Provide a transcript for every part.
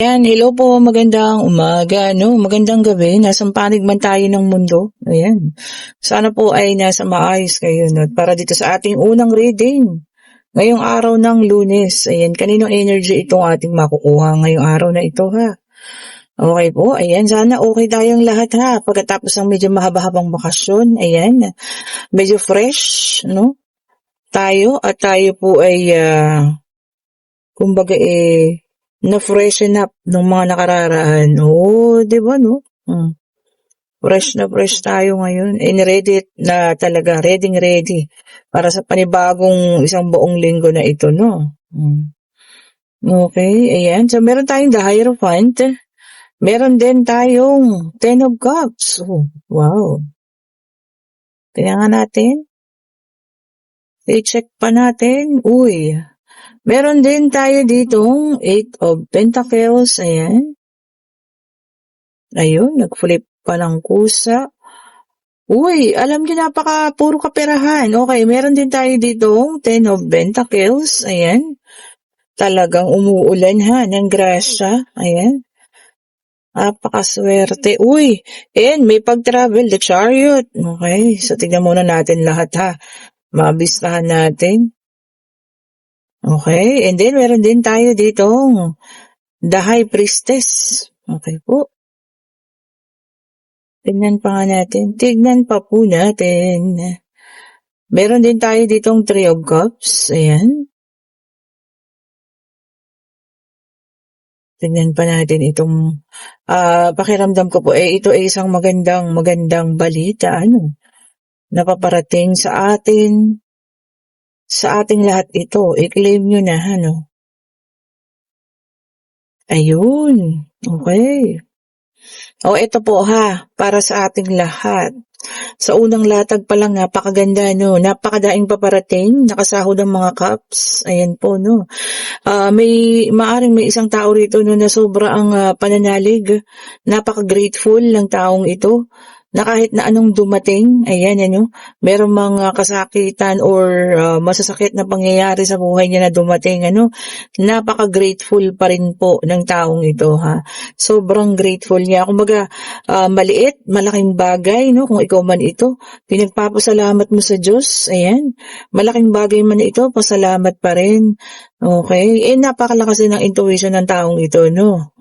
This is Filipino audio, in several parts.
Yan, hello po, magandang umaga, no? Magandang gabi, nasang panig man tayo ng mundo. Ayan. Sana po ay nasa maayos kayo, no? Para dito sa ating unang reading. Ngayong araw ng Lunes. Ayan, kaninong energy itong ating makukuha ngayong araw na ito, ha? Okay po, ayan, sana okay tayong lahat, ha? Pagkatapos ng medyo mahaba-habang bakasyon, ayan, medyo fresh, no? Tayo at tayo po ay, kumbaga na-freshen up nung mga nakararaan. Oo, 'di ba 'no? Fresh na fresh tayo ngayon. And ready na talaga, ready para sa panibagong isang buong linggo na ito, no? Okay, ayan. So, meron tayong the Hierophant. Meron din tayong Ten of Cups. Oh, wow. Tingnan nga natin. I-check pa natin. Uy, meron din tayo ditong Eight of Pentacles. Ayan. Ayun, nag-flip pa ng kusa. Uy, alam niyo puro kaperahan. Okay, meron din tayo ditong Ten of Pentacles. Ayan. Talagang umuulan ha ng grasya. Ayan. Napakaswerte. Uy, and may pag-travel, the Chariot. Okay, so tignan muna natin lahat ha. Mabistahan natin. Okay, and then meron din tayo ditong the High Priestess. Okay po. Tignan pa po natin. Meron din tayo ditong Three of Cups. Ayan. Tignan pa natin itong pakiramdam ko po. Ito ay isang magandang balita. Napaparating sa atin, sa ating lahat ito. I-claim nyo na, Ayun. Okay. Ito po para sa ating lahat. Sa unang latag pa lang, napakaganda, napakadaing paparating, nakasahod ang mga cups. Ayan po, maaring may isang tao rito, na sobra ang pananalig. Napaka-grateful ng taong ito na kahit na anong dumating, ayan, merong mga kasakitan or masasakit na pangyayari sa buhay niya na dumating, napaka-grateful pa rin po ng taong ito, Sobrang grateful niya. Kumbaga, maliit, malaking bagay, kung ikaw man ito, pinagpapasalamat mo sa Diyos, ayan, malaking bagay man ito, pasalamat pa rin. Okay, napakalakas din ng intuition ng taong ito,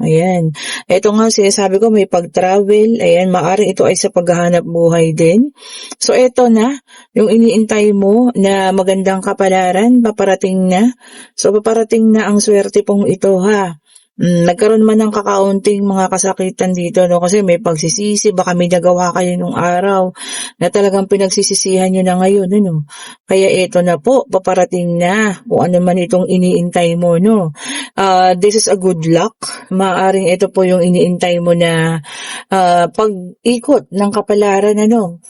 Ayan. Ito nga sinasabi ko, may pag-travel, ayan, maaring ito ay sa paghahanap buhay din. So, ito na, yung iniintay mo na magandang kapalaran, paparating na. So, paparating na ang swerte pong ito, Nagkaroon man ng kakaunting mga kasakitan dito, kasi may pagsisisi, baka may nagawa kayo nung araw na talagang pinagsisisihan nyo na ngayon, Kaya ito na po, paparating na kung ano man itong iniintay mo, This is a good luck. Maaring ito po yung iniintay mo na pag-ikot ng kapalaran,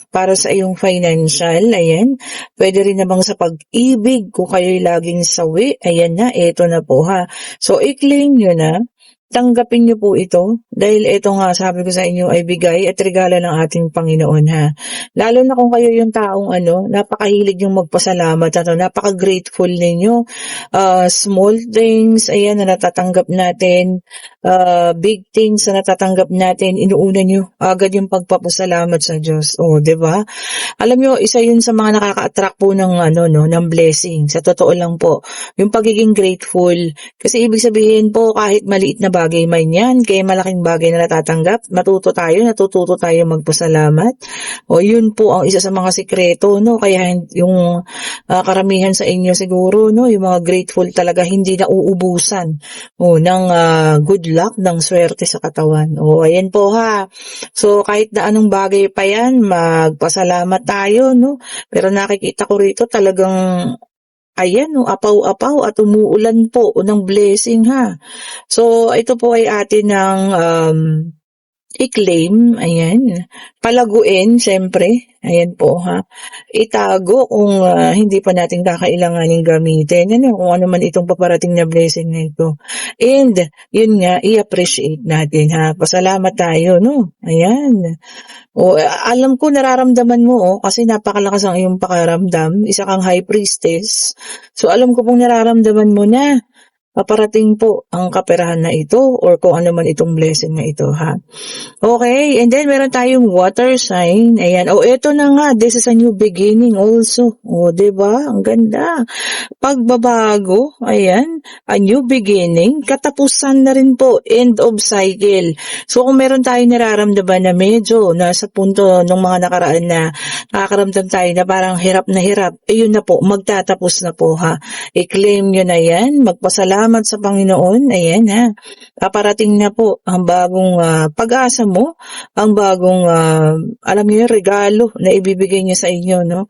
para sa iyong financial, ayan. Pwede rin namang sa pag-ibig, kung kayo'y laging sawi, ayan na, ito na po, So, i-claim nyo na. Tanggapin niyo po ito dahil ito nga sabi ko sa inyo ay bigay at regalo ng ating Panginoon, Lalo na kung kayo yung taong napakahilig yung magpasalamat, napaka-grateful ninyo. Small things, ayan, na natatanggap natin, big things na natatanggap natin, inuuna nyo agad yung pagpapasalamat sa Diyos. 'di ba? Alam nyo, isa yun sa mga nakaka-attract po ng ng blessing. Sa totoo lang po, yung pagiging grateful. Kasi ibig sabihin po, kahit maliit na bagay man yan, kaya malaking bagay na natatanggap, natututo tayo magpasalamat. Yun po ang isa sa mga sikreto, Kaya yung karamihan sa inyo siguro, yung mga grateful talaga, hindi na uubusan ng good luck, ng swerte sa katawan. Ayan po, So, kahit na anong bagay pa yan, magpasalamat tayo, Pero nakikita ko rito talagang ayan, apaw-apaw at umuulan po ng blessing, So, ito po ay atin ng i-claim, ayan. Palaguin, syempre, ayan po, Itago kung hindi pa natin kakailanganin gamitin, kung ano man itong paparating na blessing na ito. And, yun nga, i-appreciate natin, Pasalamat tayo, Ayan. Alam ko nararamdaman mo, kasi napakalakas ang iyong pakiramdam, isa kang high priestess. So, alam ko pong nararamdaman mo na paparating po ang kaperahan na ito or kung ano man itong blessing na ito, ha. Okay, and then meron tayong water sign. Ayan. Oh, eto na nga. This is a new beginning also. Oh, 'di ba? Ang ganda. Pagbabago. Ayan. A new beginning. Katapusan na rin po. End of cycle. So, kung meron tayong nararamdaman na medyo nasa punto ng mga nakaraan na nakakaramdam tayo na parang hirap na hirap, ayun na po. Magtatapos na po, ha. I-claim nyo na yan. Magpasalamat sa Panginoon. Ayan, ha. Paparating na po ang bagong pag-asa mo, ang bagong, alam niyo yun, regalo na ibibigay niya sa inyo, no?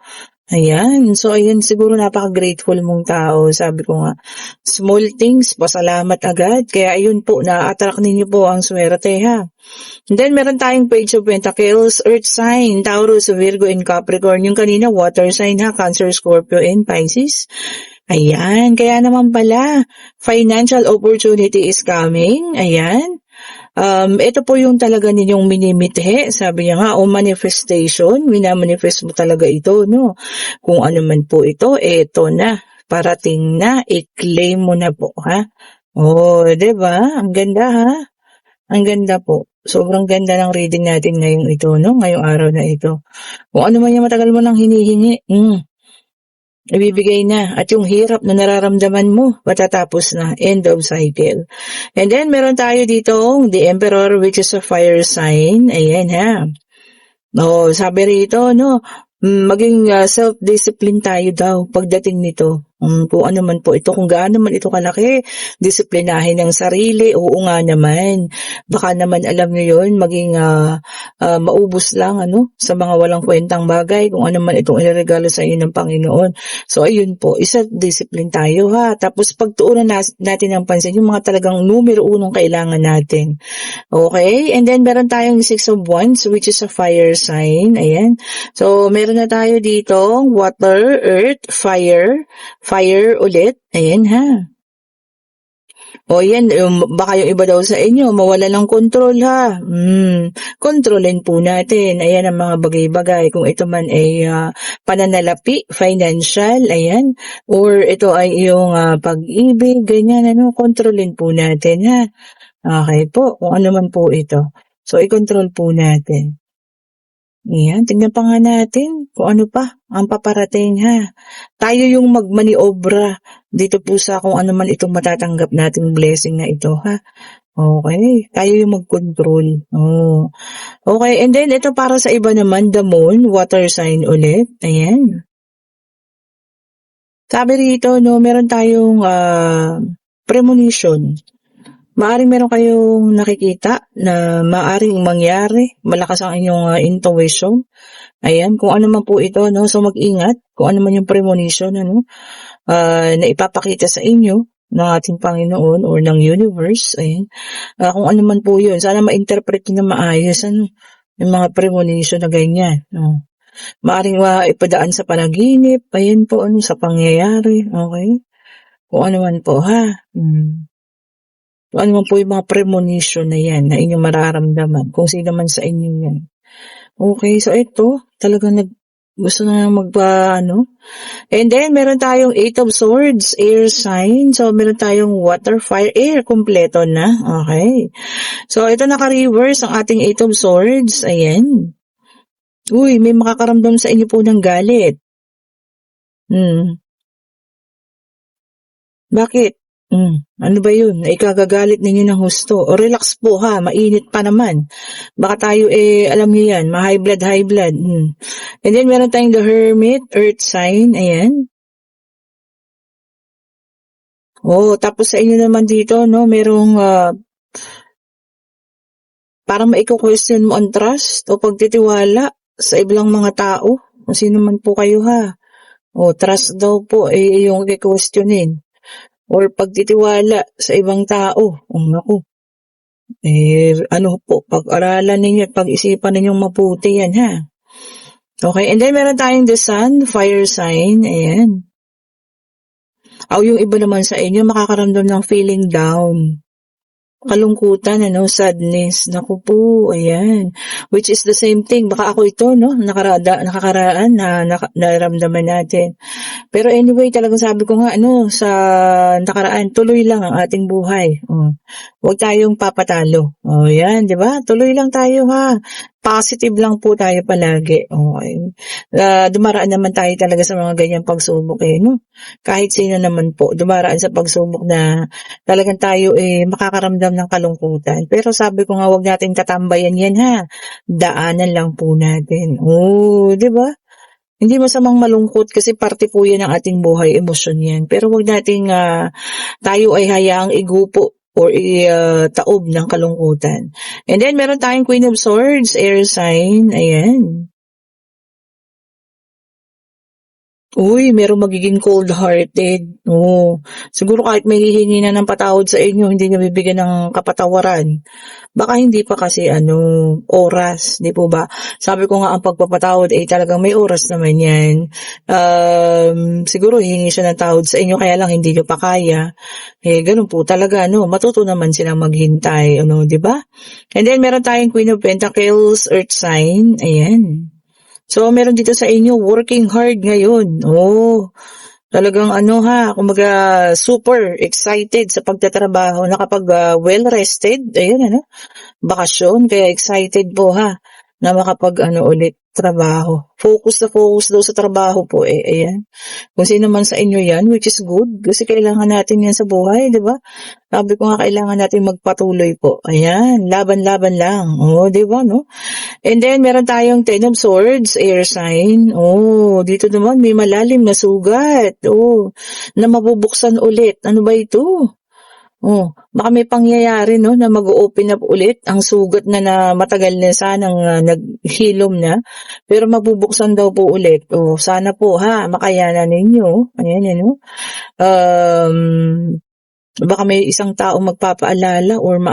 Ayan. So, ayan, siguro napaka-grateful mong tao. Sabi ko nga, small things, pasalamat agad. Kaya ayun po, na-attract ninyo po ang swerte, ha? And then, meron tayong Page of Pentacles, Earth sign, Taurus, Virgo, and Capricorn. Yung kanina, water sign, ha? Cancer, Scorpio, and Pisces. Ayan, kaya naman pala, financial opportunity is coming. Ayan. Ito po yung talaga ninyong minimithi. Sabi niya nga, manifestation. Minamanifest mo talaga ito, no? Kung ano man po ito, eto na. Parating na, i-claim mo na po, ha? Oh, 'di ba? Ang ganda, ha? Ang ganda po. Sobrang ganda ng reading natin ngayong ito, no? Ngayong araw na ito. Kung ano man yung matagal mo nang hinihingi, ibibigay na. At yung hirap na nararamdaman mo, matatapos na. End of cycle. And then, meron tayo dito, the Emperor, which is a fire sign. Ayan, ha. No, sabi rito, no, maging self-discipline tayo daw pagdating nito. Kung ano man po ito, kung gaano man ito kalaki, disiplinahin ang sarili, oo nga naman. Baka naman alam niyo yun, maging maubos lang sa mga walang kwentang bagay, kung ano man itong iniregalo sa inyo ng Panginoon. So ayun po, isa-discipline tayo, ha. Tapos pagtuunan natin ang pansin, yung mga talagang numero unong kailangan natin. Okay, and then meron tayong Six of Wands, which is a fire sign. Ayan. So meron na tayo dito, water, earth, fire ulit. Ayan, ha. O yan, baka yung iba daw sa inyo, mawala ng control, ha. Kontrolin po natin. Ayan ang mga bagay-bagay. Kung ito man ay pananalapi, financial, ayan. Or ito ay yung pag-ibig, ganyan, kontrolin po natin, ha. Okay po, kung ano man po ito. So, i-control po natin. Ayan, tingnan pa nga natin kung ano pa ang paparating, ha. Tayo yung magmaniobra dito po sa kung ano man itong matatanggap nating blessing na ito, ha. Okay, tayo yung mag-control. Oh. Okay, and then ito para sa iba naman, the moon, water sign ulit. Ayan. Sabi rito, no, meron tayong premonition. Maaring meron kayong nakikita na maaring mangyari, malakas ang inyong intuition. Ayan, kung ano man po ito, no? So mag-ingat kung ano man yung premonition, na ipapakita sa inyo ng ating Panginoon or ng universe. Ayan, kung ano man po yun, sana ma-interpret nyo na maayos, yung mga premonition na ganyan. Maaring ipadaan sa panaginip, ayan po, sa pangyayari, okay? Kung ano man po, ha? Kung ano man po yung mga premonition na yan na inyong mararamdaman, kung sino man sa inyo yan. Okay, so ito, talagang gusto na And then, meron tayong Eight of Swords, air sign. So, meron tayong water, fire, air, kompleto na. Okay. So, ito naka-reverse ang ating Eight of Swords. Ayan. Uy, may makakaramdam sa inyo po ng galit. Bakit? Ano ba yun? Ikagagalit ninyo ng husto. O relax po, ha, mainit pa naman. Baka tayo alam niyo yan, high blood. And then meron tayong the Hermit, earth sign, ayan. Tapos sa inyo naman dito, no, merong parang maiko-question mo ang trust o pagtitiwala sa ibang mga tao. Kung sino man po kayo, ha. Trust daw po yung i-questionin. Or pagtitiwala sa ibang tao. Naku. Pag-aralan ninyo at pag-isipan ninyong mabuti yan, ha. Okay, and then meron tayong the sun, fire sign, ayan. Yung iba naman sa inyo, makakaramdam ng feeling down. kalungkutan sadness. Naku po, ayan. Which is the same thing, baka ako ito nakakaraan na naramdaman natin. Pero anyway, talagang sabi ko nga sa nakaraan, tuloy lang ang ating buhay. Huwag tayong papatalo. 'Yan, 'di ba? Tuloy lang tayo ha. Positive lang po tayo palagi. Okay. Dumaraan naman tayo talaga sa mga ganyang pagsubok no. Kahit sino naman po dumaraan sa pagsubok na talagang tayo makakaramdam ng kalungkutan. Pero sabi ko nga, huwag nating tatambayan 'yan ha. Daanan lang po natin. 'di ba? Hindi masamang malungkot kasi parte po yan ng ating buhay, emosyon yan. Pero wag nating tayo ay hayaang igupo or taob ng kalungkutan. And then meron tayong Queen of Swords, air sign, ayan. Uy, merong magiging cold-hearted. Siguro kahit may hihingi na ng patawad sa inyo, hindi niya bibigyan ng kapatawaran. Baka hindi pa kasi oras, di po ba? Sabi ko nga ang pagpapatawad ay talagang may oras naman yan. Siguro hihingi siya ng tawad sa inyo, kaya lang hindi niyo pa kaya. Ganun po talaga, matuto naman silang maghintay, di ba? And then meron tayong Queen of Pentacles, Earth sign, ayan. So, meron dito sa inyo, working hard ngayon. Talagang kumbaga super excited sa pagtatrabaho, nakapag well-rested, ayun bakasyon, kaya excited po na makapag ulit trabaho. Focus na focus daw sa trabaho po ayan. Kung sino man sa inyo yan, which is good, kasi kailangan natin yan sa buhay, di ba? Sabi ko nga, kailangan natin magpatuloy po. Ayan, laban-laban lang. Di ba, no? And then, meron tayong Ten of Swords, air sign. Dito naman, may malalim na sugat. Na mabubuksan ulit. Ano ba ito? Baka may pangyayari na mag-open up ulit ang sugat na matagal na sanang naghilom na, pero mabubuksan daw po ulit. Sana po makayanan ninyo. Ayan baka may isang tao magpapaalala or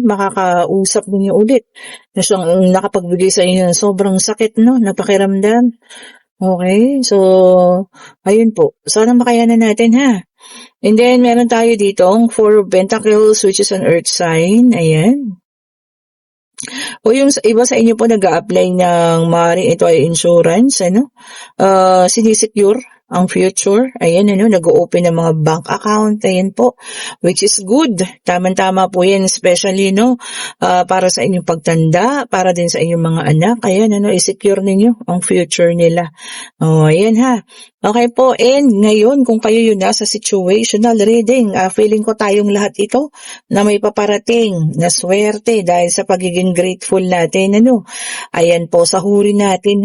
makakausap ninyo ulit na siyang nakapagbigay sa inyo ng sobrang sakit na pakiramdam. Okay, so ayun po, sana makayanan natin And then, meron tayo ditong Four of Pentacles, which is an earth sign. Ayan. Yung iba sa inyo po nag-a-apply ng maaaring ito ay insurance, sinisecure ang future. Ayan, nag-o-open ng mga bank account. Ayan po, which is good. Tama-tama po yan, especially, para sa inyong pagtanda, para din sa inyong mga anak. Ayan, i-secure ninyo ang future nila. Ayan Okay po, and ngayon kung kayo yun nasa situational reading, feeling ko tayong lahat ito na may paparating na swerte dahil sa pagiging grateful natin. Ayan po, sahurin natin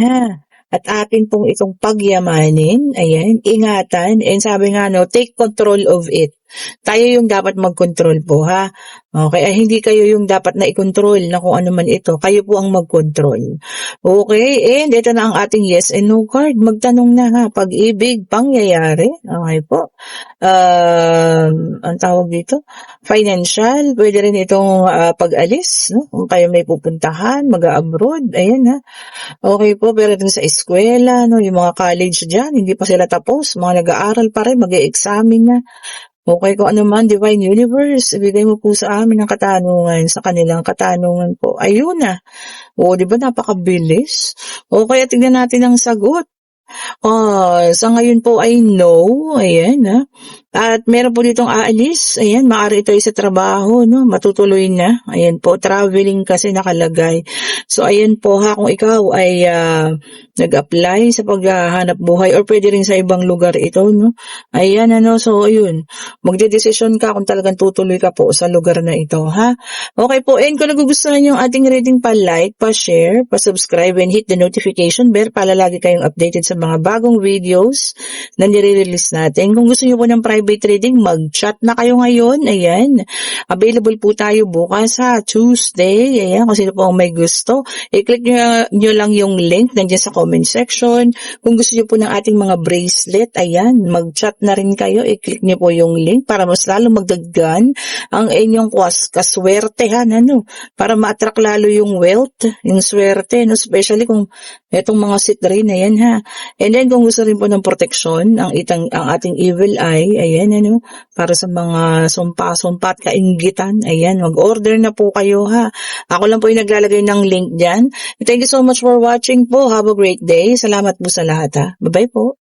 At atin pong itong pagyamanin, ayan, ingatan, and sabi nga take control of it. Tayo yung dapat mag-control po Okay, hindi kayo yung dapat na i-control na kung ano man ito. Kayo po ang mag-control. Okay, and ito na ang ating yes and no card. Magtanong na pag-ibig, pangyayari. Okay po. Ang tawag dito, financial, pwede rin itong pag-alis, kung kayo may pupuntahan, mag-abroad, ayan Okay po, pero dun sa eskwela, yung mga college dyan, hindi pa sila tapos, mga nag-aaral pa rin, mag-e-examine na. Okay, kung ano man, Divine Universe, ibigay mo po sa amin ang katanungan, sa kanilang katanungan po. Ayun di ba napakabilis? Okay, tingnan natin ang sagot. Sa ngayon po ay no, ayan At meron po ditong aalis, ayan, maaari ito ay sa trabaho, matutuloy na. Ayan po, traveling kasi nakalagay. So ayan po kung ikaw ay nag-apply sa paghahanap buhay or pwede rin sa ibang lugar ito, Ayan so ayun, magdedesisyon ka kung talagang tutuloy ka po sa lugar na ito, Okay po, and kung nagugustuhan niyo yung ating reading, pa-like, pa-share, pa-subscribe, and hit the notification bell para lagi kayong updated sa mga bagong videos na nire-release natin. Kung gusto niyo po ng private reading, mag-chat na kayo ngayon. Ayan. Available po tayo bukas Tuesday. Ayan. Kung sino po ang may gusto, i-click nyo lang yung link nandiyan sa comment section. Kung gusto niyo po ng ating mga bracelet, ayan, mag-chat na rin kayo. I-click nyo po yung link para mas lalo magdaggan ang inyong kaswerte para ma-attract lalo yung wealth, yung swerte, especially kung itong mga sit rin na yan And then kung gusto rin po ng proteksyon ang ating evil eye, ayan ano, para sa mga sumpa-sumpa at kainggitan, ayan, mag-order na po kayo ha. Ako lang po yung naglalagay ng link diyan. Thank you so much for watching po. Have a great day. Salamat po sa lahat ha. Bye-bye po.